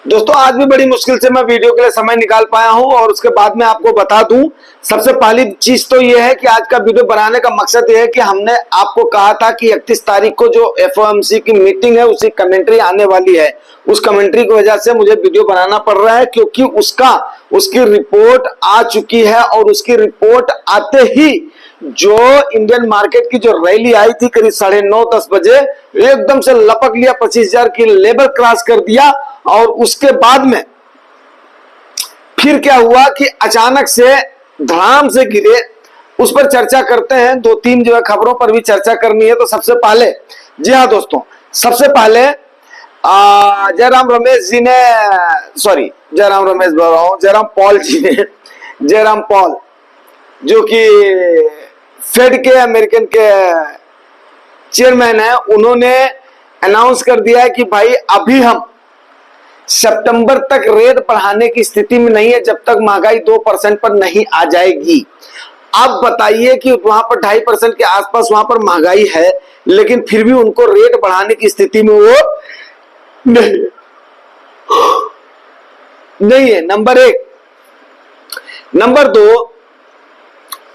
दोस्तों आज भी बड़ी मुश्किल से मैं वीडियो के लिए समय निकाल पाया हूं और उसके बाद मैं आपको बता दूं। सबसे पहली चीज तो ये है कि आज का वीडियो बनाने का मकसद ये है कि हमने आपको कहा था कि 31 तारीख को जो एफओएमसी की मीटिंग है उसी कमेंट्री आने वाली है। उस कमेंट्री की वजह से मुझे वीडियो बनाना पड़ रहा है क्योंकि उसकी रिपोर्ट आ चुकी है और उसकी रिपोर्ट आते ही जो इंडियन मार्केट की जो रैली आई थी करीब 9:30-10 बजे एकदम से लपक लिया, 25,000 की लेवल क्रॉस कर दिया। और उसके बाद में फिर क्या हुआ कि अचानक से धड़ाम से गिरे। उस पर चर्चा करते हैं, दो तीन जो है खबरों पर भी चर्चा करनी है। तो सबसे पहले, जी हाँ दोस्तों, सबसे पहले जयराम रमेश जी ने, सॉरी जयराम रमेश बोल रहा हूं, जयराम पॉल जी ने, जयराम पॉल जो कि फेड के अमेरिकन के चेयरमैन है, उन्होंने अनाउंस कर दिया है कि भाई अभी हम सितंबर तक रेट बढ़ाने की स्थिति में नहीं है जब तक महंगाई 2% पर नहीं आ जाएगी। अब बताइए कि वहां पर 2.5% के आसपास वहां पर महंगाई है, लेकिन फिर भी उनको रेट बढ़ाने की स्थिति में वो नहीं है। नंबर एक। नंबर दो,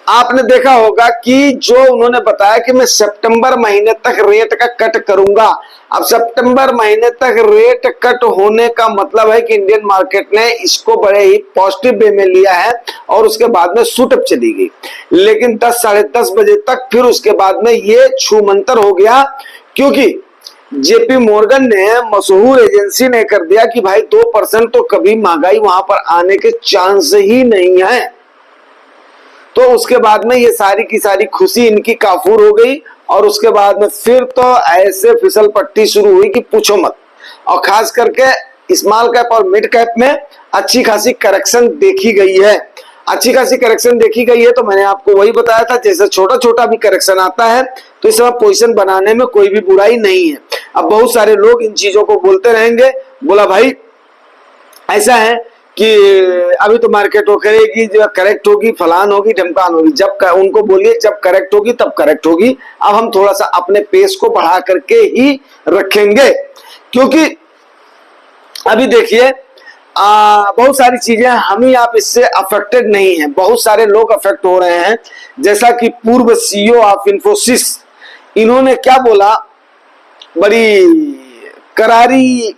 आपने देखा होगा कि जो उन्होंने बताया कि मैं सितंबर महीने तक रेट का कट करूंगा। अब सितंबर महीने तक रेट कट होने का मतलब है कि इंडियन मार्केट ने इसको बड़े ही पॉजिटिव वे में लिया है और उसके बाद में शूट अप चली गई। लेकिन 10 साढ़े 10 बजे तक फिर उसके बाद में ये छूमंतर हो गया क्योंकि जेपी मॉर्गन ने, मशहूर एजेंसी ने कर दिया कि भाई 2% तो कभी महंगाई वहां पर आने के चांस ही नहीं है। तो उसके बाद में ये सारी की सारी खुशी इनकी काफूर हो गई और उसके बाद में फिर तो ऐसे फिसल पट्टी शुरू हुई कि पूछो मत। और खास करके स्मॉल कैप और मिड कैप में अच्छी खासी करेक्शन देखी गई है। अच्छी खासी करेक्शन देखी गई है तो मैंने आपको वही बताया था, जैसे छोटा छोटा भी करेक्शन आता है तो इस समय पोजीशन बनाने में कोई भी बुराई नहीं है। अब बहुत सारे लोग इन चीजों को बोलते रहेंगे, बोला भाई ऐसा है कि अभी तो मार्केट वो करेगी, जो करेक्ट होगी, फलान होगी, ढमकान होगी। जब उनको बोलिए जब करेक्ट होगी तब करेक्ट होगी। अब हम थोड़ा सा अपने पेस को बढ़ा करके ही रखेंगे क्योंकि अभी देखिए बहुत सारी चीजें हम ही आप इससे अफेक्टेड नहीं है, बहुत सारे लोग अफेक्ट हो रहे हैं। जैसा कि पूर्व सीईओ ऑफ इंफोसिस, इन्होंने क्या बोला, बड़ी करारी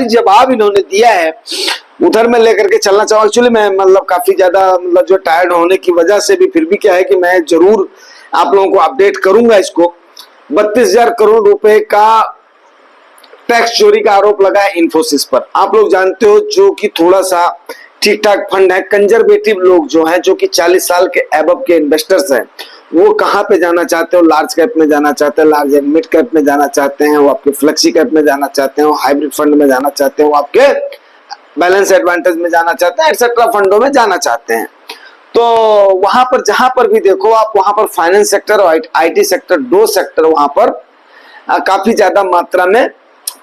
जवाब इन्होंने दिया है। उधर में लेकर के चलना चाहूँ। एक्चुअली मैं मतलब काफी ज्यादा मतलब जो टायर्ड होने की वजह से भी फिर भी क्या है कि मैं जरूर आप लोगों को अपडेट करूंगा इसको। 32,000 करोड़ रुपए का टैक्स चोरी का आरोप लगा है इन्फोसिस पर। आप लोग जानते हो जो कि थोड़ा सा ठीक ठाक फंड है, कंजर्वेटिव लोग जो हैं, जो कि 40 साल के एबव के इन्वेस्टर्स हैं, वो कहाँ पे जाना चाहते हो? लार्ज कैप में जाना चाहते हैं, लार्ज एंड मिड कैप में जाना चाहते हैं, वो आपके फ्लेक्सी कैप में जाना चाहते हैं, वो हाइब्रिड फंड में जाना चाहते हैं, वो आपके बैलेंस एडवांटेज में जाना चाहते हैं, एक्सेट्रा फंडों में जाना चाहते हैं। तो वहां पर जहां पर भी देखो आप, वहां पर फाइनेंस सेक्टर और आईटी सेक्टर, दो सेक्टर वहां पर काफी ज्यादा मात्रा में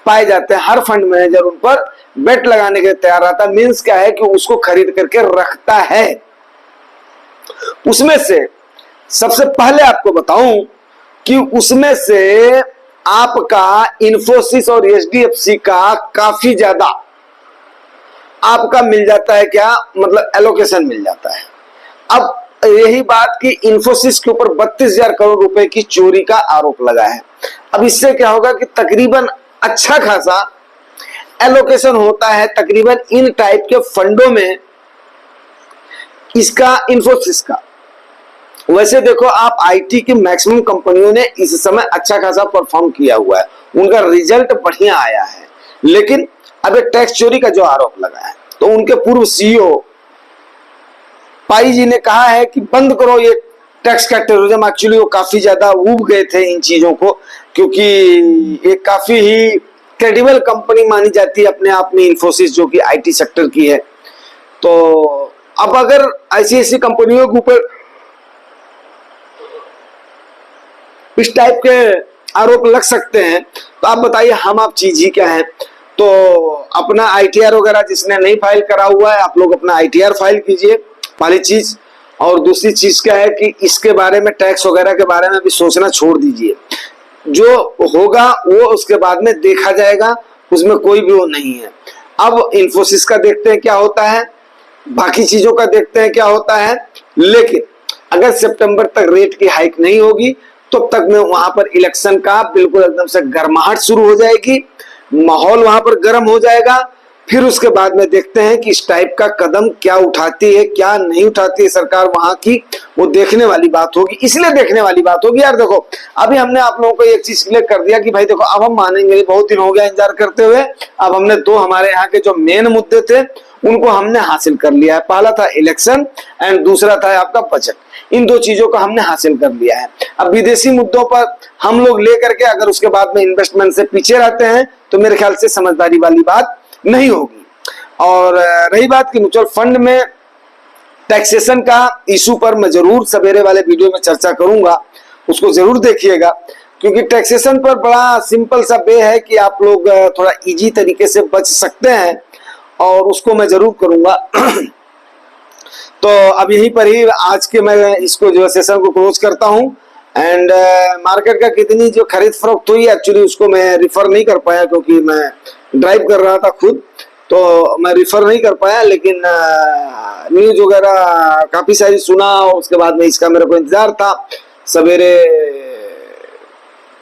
पाए जाते हैं। हर फंड मैनेजर उन पर बेट लगाने के लिए तैयार रहता है। मीन्स क्या है कि उसको खरीद करके रखता है। उसमें से सबसे पहले आपको बताऊं कि उसमें से आपका इन्फोसिस और एचडीएफसी का काफी ज्यादा आपका मिल जाता है, क्या मतलब एलोकेशन मिल जाता है। अब यही बात कि इन्फोसिस के ऊपर 32,000 करोड़ रुपए की चोरी का आरोप लगा है। अब इससे क्या होगा कि तकरीबन अच्छा खासा एलोकेशन होता है तकरीबन इन टाइप के फंडों में इसका, इन्फोसिस का। वैसे देखो आप, आईटी की मैक्सिमम कंपनियों ने इस समय अच्छा खासा परफॉर्म किया हुआ है, उनका रिजल्ट बढ़िया आया है। लेकिन अब टैक्स चोरी का जो आरोप लगा है तो उनके पूर्व सीईओ पाई जी ने कहा है कि बंद करो ये टैक्स का टेररिज्म। एक्चुअली वो काफी ज्यादा ऊब गए थे इन चीजों को क्योंकि ये काफी ही क्रेडिबल कंपनी मानी जाती है अपने आप में इन्फोसिस, जो कि आईटी सेक्टर की है। तो अब अगर ऐसी ऐसी कंपनियों के ऊपर इस टाइप के आरोप लग सकते हैं तो आप बताइए हम आप चीज ही क्या है। तो अपना आईटीआर वगैरह जिसने नहीं फाइल करा हुआ है, आप लोग अपना आईटीआर फाइल कीजिए, पहली चीज। और दूसरी चीज क्या है कि इसके बारे में, टैक्स वगैरह के बारे में भी सोचना छोड़ दीजिए। जो होगा वो उसके बाद में देखा जाएगा, उसमें कोई भी वो नहीं है। अब इन्फोसिस का देखते हैं क्या होता है, बाकी चीजों का देखते हैं क्या होता है। लेकिन अगर सितंबर तक रेट की हाइक नहीं होगी तब तक में वहां पर इलेक्शन का बिल्कुल एकदम से गर्माहट शुरू हो जाएगी, माहौल वहां पर गर्म हो जाएगा। फिर उसके बाद में देखते हैं कि इस टाइप का कदम क्या उठाती है क्या नहीं उठाती है सरकार वहां की, वो देखने वाली बात होगी। इसलिए देखने वाली बात होगी यार, देखो अभी हमने आप लोगों को एक चीज क्लियर कर दिया कि भाई देखो अब हम मानेंगे, बहुत दिन हो गया इंतजार करते हुए। अब हमने दो हमारे यहाँ के जो मेन मुद्दे थे उनको हमने हासिल कर लिया है। पहला था इलेक्शन एंड दूसरा था आपका बजट। इन दो चीजों को हमने हासिल कर लिया है। अब विदेशी मुद्दों पर हम लोग लेकर के अगर उसके बाद में इन्वेस्टमेंट से पीछे रहते हैं तो मेरे ख्याल से समझदारी वाली बात नहीं होगी। और रही बात कि म्यूचुअल फंड में टैक्सेशन का इशू पर मैं जरूर सवेरे वाले वीडियो में चर्चा करूंगा, उसको जरूर देखिएगा। क्योंकि टैक्सेशन पर बड़ा सिंपल सा वे है कि आप लोग थोड़ा इजी तरीके से बच सकते हैं, और उसको मैं जरूर करूंगा। तो अब यहीं पर ही आज के मैं इसको जो सेशन को क्लोज करता हूं। एंड मार्केट का कितनी जो खरीद फरोख्त हुई एक्चुअली उसको मैं रिफर नहीं कर पाया क्योंकि मैं ड्राइव कर रहा था खुद, तो मैं रिफर नहीं कर पाया। लेकिन न्यूज वगैरह काफी सारी सुना, उसके बाद में इसका मेरे को इंतजार था। सवेरे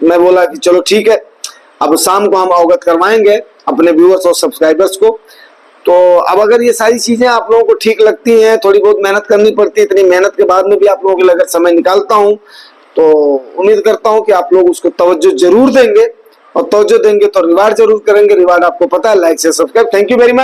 मैं बोला कि चलो ठीक है, अब शाम को हम अवगत करवाएंगे अपने व्यूअर्स और सब्सक्राइबर्स को। तो अब अगर ये सारी चीजें आप लोगों को ठीक लगती हैं, थोड़ी बहुत मेहनत करनी पड़ती है, इतनी मेहनत के बाद में भी आप लोगों के लिए अगर समय निकालता हूं तो उम्मीद करता हूं कि आप लोग उसको तवज्जो जरूर देंगे, और तवज्जो देंगे तो रिवार्ड जरूर करेंगे। रिवार्ड आपको पता है, लाइक से subscribe. Thank you very much.